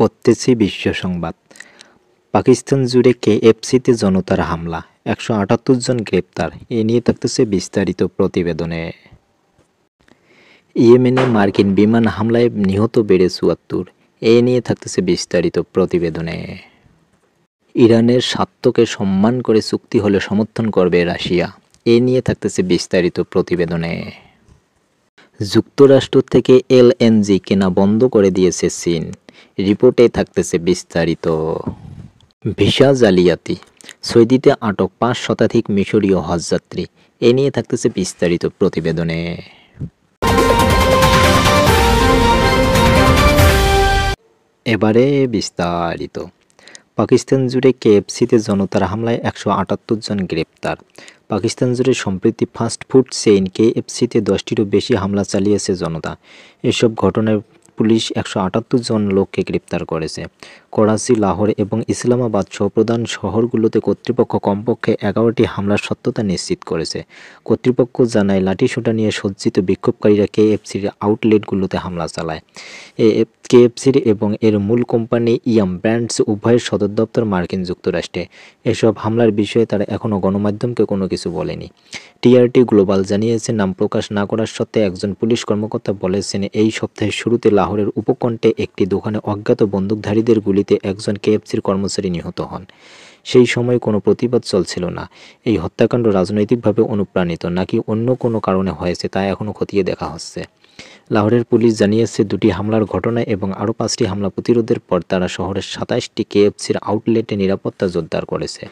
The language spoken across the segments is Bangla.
পড়তেছি বিশ্ব সংবাদ। পাকিস্তান জুড়ে কেএফসিতে জনতার হামলা, 178 জন গ্রেপ্তার। এ নিয়ে থাকতেছে বিস্তারিত প্রতিবেদনে। ইয়েমেনে মার্কিন বিমান হামলায় নিহত বেড়ে 74। এ নিয়ে থাকতেছে বিস্তারিত প্রতিবেদনে। ইরানের স্বার্থকে সম্মান করে চুক্তি হলে সমর্থন করবে রাশিয়া। এ নিয়ে থাকতেছে বিস্তারিত প্রতিবেদনে। যুক্তরাষ্ট্র থেকে এলএনজি কেনা বন্ধ করে দিয়েছে চীন। রিপোর্টে থাকতেছে বিস্তারিত। ভিসা জালিয়াতি, সৌদিতে আটক 5 শতাধিক মিশরীয় হজযাত্রী। এ নিয়ে থাকতেছে বিস্তারিত প্রতিবেদনে। এবারে বিস্তারিত। পাকিস্তান জুড়ে কেএফসিতে জনতার হামলায় 178 জন গ্রেপ্তার। পাকিস্তান জুড়ে সম্প্রতি ফাস্টফুড চেইন কেএফসিতে 10টিরও বেশি হামলা চালিয়েছে জনতা। এসব ঘটনায় পুলিশ 178 জন লোককে গ্রেপ্তার করেছে। করাচি, লাহোর এবং ইসলামাবাদ সহ প্রধান শহরগুলোতে কর্তৃপক্ষ কমপক্ষে 11টি হামলার সত্যতা নিশ্চিত করেছে। কর্তৃপক্ষ জানায়, লাঠিসোঁটা নিয়ে সজ্জিত বিক্ষোভকারীরা কেএফসির আউটলেটগুলোতে হামলা চালায়। কেএফসির এবং এর মূল কোম্পানি ইয়াম ব্র্যান্ডস উভয়ের সদর দপ্তর মার্কিন যুক্তরাষ্ট্রে। এসব হামলার বিষয়ে তারা এখনও গণমাধ্যমকে কোনো কিছু বলেনি। টিআরটি গ্লোবাল জানিয়েছে, নাম প্রকাশ না করার সত্ত্বে একজন পুলিশ কর্মকর্তা বলেছেন, এই সপ্তাহের শুরুতে লাহোরের উপকণ্ঠে একটি দোকানে অজ্ঞাত বন্দুকধারীদের গুলিতে একজন কেএফসির কর্মচারী নিহত হন। সেই সময় কোনো প্রতিবাদ চলছিল না। এই হত্যাকাণ্ড রাজনৈতিকভাবে অনুপ্রাণিত নাকি অন্য কোনো কারণে হয়েছে তা এখনও খতিয়ে দেখা হচ্ছে। লাহোরের পুলিশ জানিয়েছে, 2টি হামলার ঘটনায় এবং আরও 5টি হামলা প্রতিরোধের পর তারা শহরের 27টি কেএফসির আউটলেটে নিরাপত্তা জোরদার করেছে।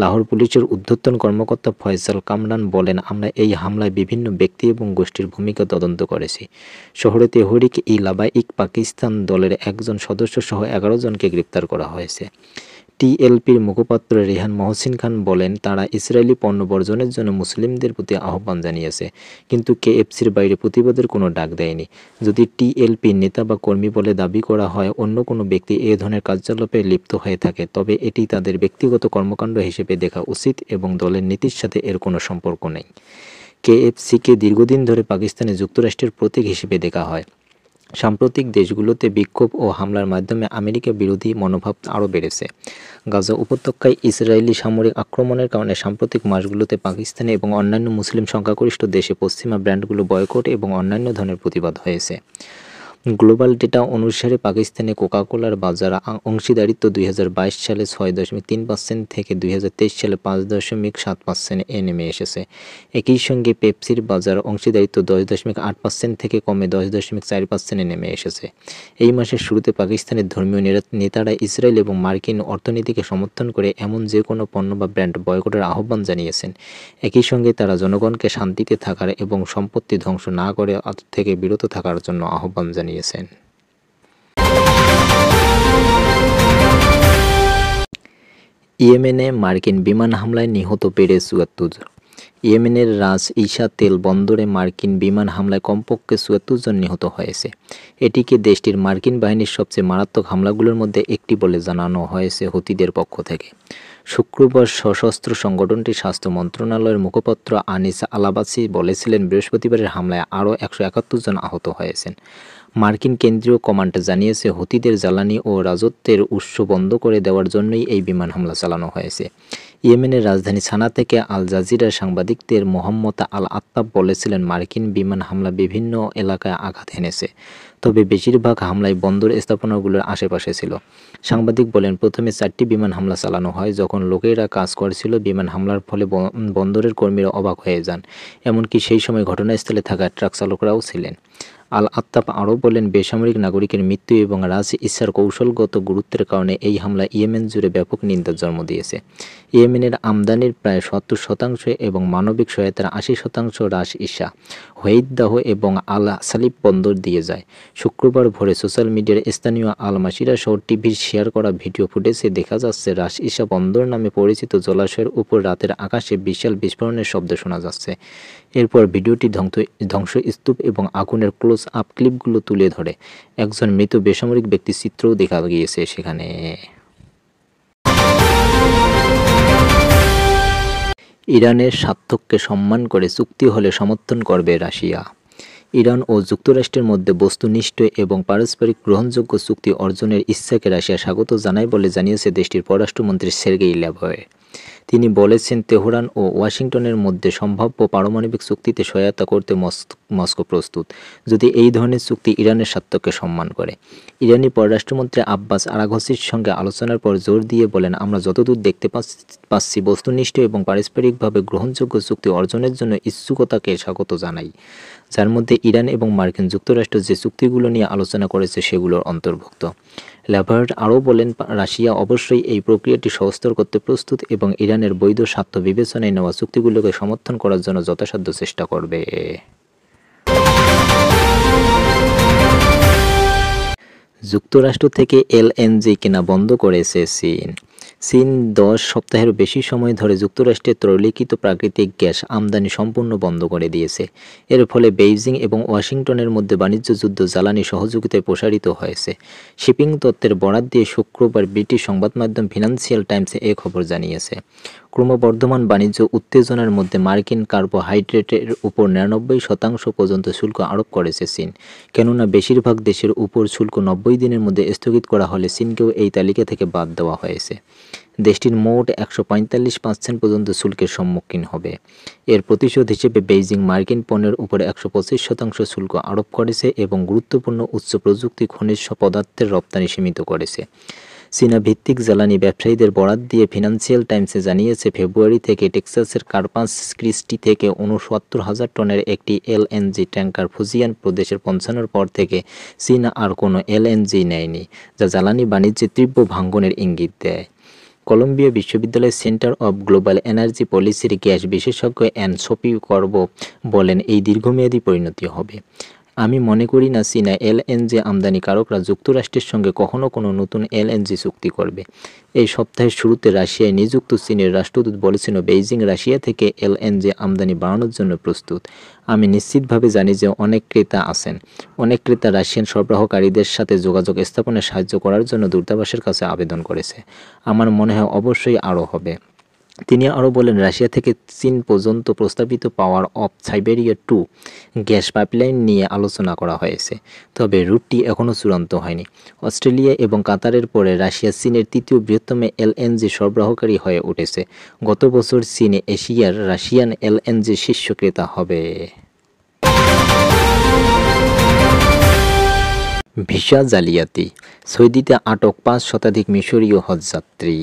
লাহোর পুলিশের ঊর্ধ্বতন কর্মকর্তা ফয়সাল কামরান বলেন, আমরা এই হামলায় বিভিন্ন ব্যক্তি এবং গোষ্ঠীর ভূমিকা তদন্ত করেছি। শহরে তেহরিক-ই-লাবাইক পাকিস্তান দলের একজন সদস্য সহ 11 জনকে গ্রেপ্তার করা হয়েছে। টিএলপির মুখপাত্র রেহান মহসিন খান বলেন, তারা ইসরায়েলি পণ্য বর্জনের জন্য মুসলিমদের প্রতি আহ্বান জানিয়েছে, কিন্তু কেএফসির বাইরে প্রতিবাদের কোনো ডাক দেয়নি। যদি টিএলপির নেতা বা কর্মী বলে দাবি করা হয় অন্য কোনো ব্যক্তি এ ধরনের কার্যকলাপে লিপ্ত হয়ে থাকে, তবে এটি তাদের ব্যক্তিগত কর্মকাণ্ড হিসেবে দেখা উচিত এবং দলের নীতির সাথে এর কোনো সম্পর্ক নেই। কেএফসিকে দীর্ঘদিন ধরে পাকিস্তানে যুক্তরাষ্ট্রের প্রতীক হিসেবে দেখা হয়। সাম্প্রতিক দেশগুলোতে বিক্ষোভ ও হামলার মাধ্যমে আমেরিকা বিরোধী মনোভাব আরও বেড়েছে। গাজা উপত্যকায় ইসরায়েলি সামরিক আক্রমণের কারণে সাম্প্রতিক মাসগুলোতে পাকিস্তানে এবং অন্যান্য মুসলিম সংখ্যাগরিষ্ঠ দেশে পশ্চিমা ব্র্যান্ডগুলো বয়কট এবং অন্যান্য ধরনের প্রতিবাদ হয়েছে। গ্লোবাল ডেটা অনুসারে পাকিস্তানে কোকাকোলার বাজার অংশীদারিত্ব 2022 সালে 6.3% থেকে 2023 সালে 5.7% নেমে এসেছে। একই সঙ্গে পেপসির বাজার অংশীদারিত্ব 10.8% থেকে কমে 10.4% নেমে এসেছে। এই মাসের শুরুতে পাকিস্তানের ধর্মীয় নেতারা ইসরায়েল এবং মার্কিন অর্থনীতিকে সমর্থন করে এমন যে কোনো পণ্য বা ব্র্যান্ড বয়কটের আহ্বান জানিয়েছেন। একই সঙ্গে তারা জনগণকে শান্তিতে থাকার এবং সম্পত্তি ধ্বংস না করে থেকে বিরত থাকার জন্য আহ্বান জানিয়েছেন। ইয়েমেনে মার্কিন বিমান হামলায় নিহত বেড়ে 74। ইয়েমেনের রাস ইসা তেল বন্দরে মার্কিন বিমান হামলায় কমপক্ষে 74 জন নিহত হয়েছে। এটিকে দেশটির মার্কিন বাহিনীর সবচেয়ে মারাত্মক হামলাগুলোর মধ্যে একটি বলে জানানো হয়েছে হুতিদের পক্ষ থেকে। শুক্রবার সশস্ত্র সংগঠনটির স্বাস্থ্য মন্ত্রণালয়ের মুখপাত্র আনিস আলাবাসি বলেছিলেন, বৃহস্পতিবারের হামলায় আরও 171 জন আহত হয়েছেন। মার্কিন কেন্দ্রীয় কমান্ড জানিয়েছে, হুতিদের জ্বালানি ও রাজত্বের উৎস বন্ধ করে দেওয়ার জন্যই এই বিমান হামলা চালানো হয়েছে। ইয়েমেনের রাজধানী সানা থেকে আল জাজিরার সাংবাদিকদের মোহাম্মদ আল আত্তাব বলেছিলেন, মার্কিন বিমান হামলা বিভিন্ন এলাকায় আঘাত এনেছে, তবে বেশিরভাগ হামলায় বন্দর স্থাপনাগুলোর আশেপাশে ছিল। সাংবাদিক বলেন, প্রথমে 4টি বিমান হামলা চালানো হয়। যখন লোকেরা কাজ করছিল, বিমান হামলার ফলে বন্দরের কর্মীরা অবাক হয়ে যান, এমনকি সেই সময় ঘটনাস্থলে থাকা ট্রাক চালকরাও ছিলেন। আল আত্তাব আরও বলেন, বেসামরিক নাগরিকের মৃত্যু এবং রাস ইসার কৌশলগত গুরুত্বের কারণে এই হামলা ইয়েমেন জুড়ে ব্যাপক নিন্দার জন্ম দিয়েছে। ইয়েমেনের আমদানির প্রায় 70% এবং মানবিক সহায়তার 80% রাস ইসা, হোয়েইদাহ এবং আল সালিব বন্দর দিয়ে যায়। শুক্রবার ভোরে সোশ্যাল মিডিয়ার স্থানীয় আল মাসিরা সহ টিভির শেয়ার করা ভিডিও ফুটেজে দেখা যাচ্ছে, রাস ইসা বন্দর নামে পরিচিত জলাশয়ের উপর রাতের আকাশে বিশাল বিস্ফোরণের শব্দ শোনা যাচ্ছে। এরপর ভিডিওটি ধ্বংসস্তূপ এবং আগুনের ক্লোজ আপ ক্লিপগুলো তুলে ধরে একজন মৃত বেসামরিক ব্যক্তির চিত্রও দেখা গিয়েছে সেখানে। ইরানের স্বার্থকে সম্মান করে চুক্তি হলে সমর্থন করবে রাশিয়া। ইরান ও যুক্তরাষ্ট্রের মধ্যে বস্তুনিষ্ঠ এবং পারস্পরিক গ্রহণযোগ্য চুক্তি অর্জনের ইচ্ছাকে রাশিয়া স্বাগত জানায় বলে জানিয়েছে দেশটির পররাষ্ট্রমন্ত্রী সের্গেই ল্যাভরভ। তিনি বলেছেন, তেহরান ও ওয়াশিংটনের মধ্যে সম্ভাব্য পারমাণবিক চুক্তিতে সহায়তা করতে মস্কো প্রস্তুত, যদি এই ধরনের চুক্তি ইরানের স্বার্থকে সম্মান করে। ইরানি পররাষ্ট্রমন্ত্রী আব্বাস আরাঘচির সঙ্গে আলোচনার পর জোর দিয়ে বলেন, আমরা যতদূর দেখতে পাচ্ছি বস্তুনিষ্ঠ এবং পারস্পরিকভাবে গ্রহণযোগ্য চুক্তি অর্জনের জন্য ইচ্ছুকতাকে স্বাগত জানাই, যার মধ্যে ইরান এবং মার্কিন যুক্তরাষ্ট্র যে চুক্তিগুলো নিয়ে আলোচনা করেছে সেগুলোর অন্তর্ভুক্ত। ল্যাভরভ আরও বলেন, রাশিয়া অবশ্যই এই প্রক্রিয়াটি সহজতর করতে প্রস্তুত এবং ইরানের বৈধ স্বার্থ বিবেচনায় নেওয়া চুক্তিগুলোকে সমর্থন করার জন্য যথাসাধ্য চেষ্টা করবে। যুক্তরাষ্ট্র থেকে এলএনজি কেনা বন্ধ করেছে চীন। চীন 10 সপ্তাহেরও বেশি সময় ধরে যুক্তরাষ্ট্রের তরলীকৃত প্রাকৃতিক গ্যাস আমদানি সম্পূর্ণ বন্ধ করে দিয়েছে। এর ফলে বেইজিং এবং ওয়াশিংটনের মধ্যে বাণিজ্য যুদ্ধ জ্বালানি সহযোগিতায় প্রসারিত হয়েছে। শিপিং তথ্যের বরাত দিয়ে শুক্রবার ব্রিটিশ সংবাদমাধ্যম ফিনান্সিয়াল টাইমসে এ খবর জানিয়েছে। ক্রমবর্ধমান বাণিজ্য উত্তেজনার মধ্যে মার্কিন কার্বোহাইড্রেটের উপর 99% পর্যন্ত শুল্ক আরোপ করেছে চীন। কেননা বেশিরভাগ দেশের উপর শুল্ক 90 দিনের মধ্যে স্থগিত করা হলে চীনকেও এই তালিকা থেকে বাদ দেওয়া হয়েছে। দেশটির মোট 145% পর্যন্ত শুল্কের সম্মুখীন হবে। এর প্রতিশোধ হিসেবে বেইজিং মার্কিন পণ্যের উপর 125% শুল্ক আরোপ করেছে এবং গুরুত্বপূর্ণ উচ্চ প্রযুক্তি খনিজ পদার্থের রপ্তানি সীমিত করেছে। চীনা ভিত্তিক জ্বালানি ব্যবসায়ীদের বরাত দিয়ে ফিনান্সিয়াল টাইমসে জানিয়েছে, ফেব্রুয়ারি থেকে টেক্সাসের কার্পাস ক্রিস্টি থেকে 69,000 টনের একটি এলএনজি ট্যাঙ্কার ফুজিয়ান প্রদেশের পৌঁছানোর পর থেকে চীন আর কোনো এলএনজি নেয়নি, যা জ্বালানি বাণিজ্যে তীব্র ভাঙনের ইঙ্গিত দেয়। কলম্বিয়া বিশ্ববিদ্যালয়ের সেন্টার অব গ্লোবাল এনার্জি পলিসির গ্যাস বিশেষজ্ঞ অ্যান সোফি করবো বলেন, এই দীর্ঘমেয়াদী পরিণতি হবে। আমি মনে করি না চীনা এলএনজি আমদানিকারকরা যুক্তরাষ্ট্রের সঙ্গে কখনো কোনো নতুন এলএনজি চুক্তি করবে। এই সপ্তাহের শুরুতে রাশিয়ায় নিযুক্ত চীনের রাষ্ট্রদূত বলেছিল, বেইজিং রাশিয়া থেকে এলএনজি আমদানি বাড়ানোর জন্য প্রস্তুত। আমি নিশ্চিতভাবে জানি যে অনেক ক্রেতা আছেন। অনেক ক্রেতা রাশিয়ান সরবরাহকারীদের সাথে যোগাযোগ স্থাপনে সাহায্য করার জন্য দূতাবাসের কাছে আবেদন করেছে। আমার মনে হয় অবশ্যই আরও হবে। তিনি আরও বলেন, রাশিয়া থেকে চীন পর্যন্ত প্রস্তাবিত power of Siberia 2 gas pipeline নিয়ে আলোচনা করা হয়েছে, তবে রুটটি এখনও চূড়ান্ত হয়নি। অস্ট্রেলিয়া এবং কাতারের পরে রাশিয়া চীনের তৃতীয় বৃহত্তম এলএনজি সরবরাহকারী হয়ে উঠেছে। গত বছর চীন এশিয়ার রাশিয়ান এলএনজি শীর্ষ ক্রেতা হবে। ভিসা জালিয়াতি, সৌদিতে আটক 5 শতাধিক মিশরীয় হজযাত্রী।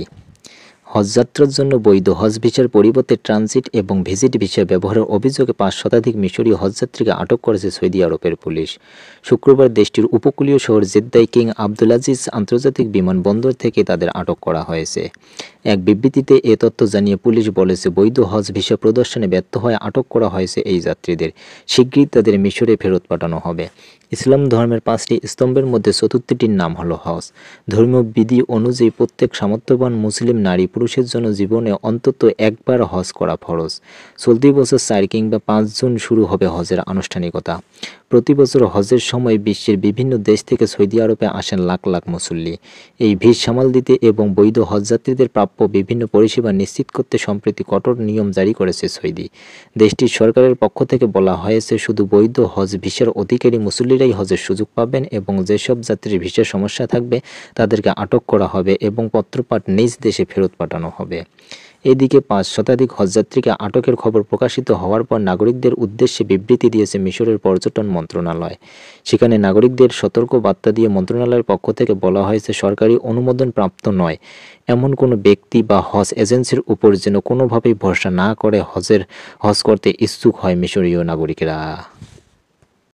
হজযাত্রার জন্য বৈধ হজ ভিসার পরিবর্তে ট্রানজিট এবং ভিজিট ভিসা ব্যবহারের অভিযোগে 5 শতাধিক মিশরীয় হজযাত্রীকে আটক করেছে সৌদি আরবের পুলিশ। শুক্রবার দেশটির উপকূলীয় শহর জেদ্দায় কিং আবদুলাজিজ আন্তর্জাতিক বিমানবন্দর থেকে তাদের আটক করা হয়েছে। এক বিবৃতিতে এ তথ্য জানিয়ে পুলিশ বলেছে, বৈধ হজ ভিসা প্রদর্শনে ব্যর্থ হয়ে আটক করা হয়েছে এই যাত্রীদের। শীঘ্রই তাদের মিশরে ফেরত পাঠানো হবে। ইসলাম ধর্মের 5টি স্তম্ভের মধ্যে চতুর্থটির নাম হলো হজ। ধর্মীয় বিধি অনুযায়ী প্রত্যেক সামর্থ্যবান মুসলিম নারী পুরুষের জন্য জীবনে অন্তত একবার হজ করা ফরজ। চলতি বছর 4 কিংবা 5 জুন শুরু হবে হজের আনুষ্ঠানিকতা। প্রতি বছর হজের সময় বিশ্বের বিভিন্ন দেশ থেকে সৌদি আরবে আসেন লাখ লাখ মুসল্লি। এই ভিড় সামাল দিতে এবং বৈধ হজযাত্রীদের প্রাপ্য বিভিন্ন পরিষেবা নিশ্চিত করতে সম্প্রতি কঠোর নিয়ম জারি করেছে সৌদি। দেশটির সরকারের পক্ষ থেকে বলা হয়েছে, শুধু বৈধ হজ ভিসার অধিকারী মুসল্লিরাই হজের সুযোগ পাবেন এবং যেসব যাত্রীর ভিসার সমস্যা থাকবে তাদেরকে আটক করা হবে এবং পত্রপাঠ নিজ দেশে ফেরত পাঠানো হবে। এদিকে 5 শতাধিক হজযাত্রীকে আটকের খবর প্রকাশিত হওয়ার পর নাগরিকদের উদ্দেশ্যে বিবৃতি দিয়েছে মিশরের পর্যটন মন্ত্রণালয়। সেখানে নাগরিকদের সতর্ক বার্তা দিয়ে মন্ত্রণালয়ের পক্ষ থেকে বলা হয়েছে, সরকারি অনুমোদন প্রাপ্ত নয় এমন কোনো ব্যক্তি বা হজ এজেন্সির উপর যেন কোনোভাবেই ভরসা না করে হজ করতে ইচ্ছুক হয় মিশরীয় নাগরিকেরা।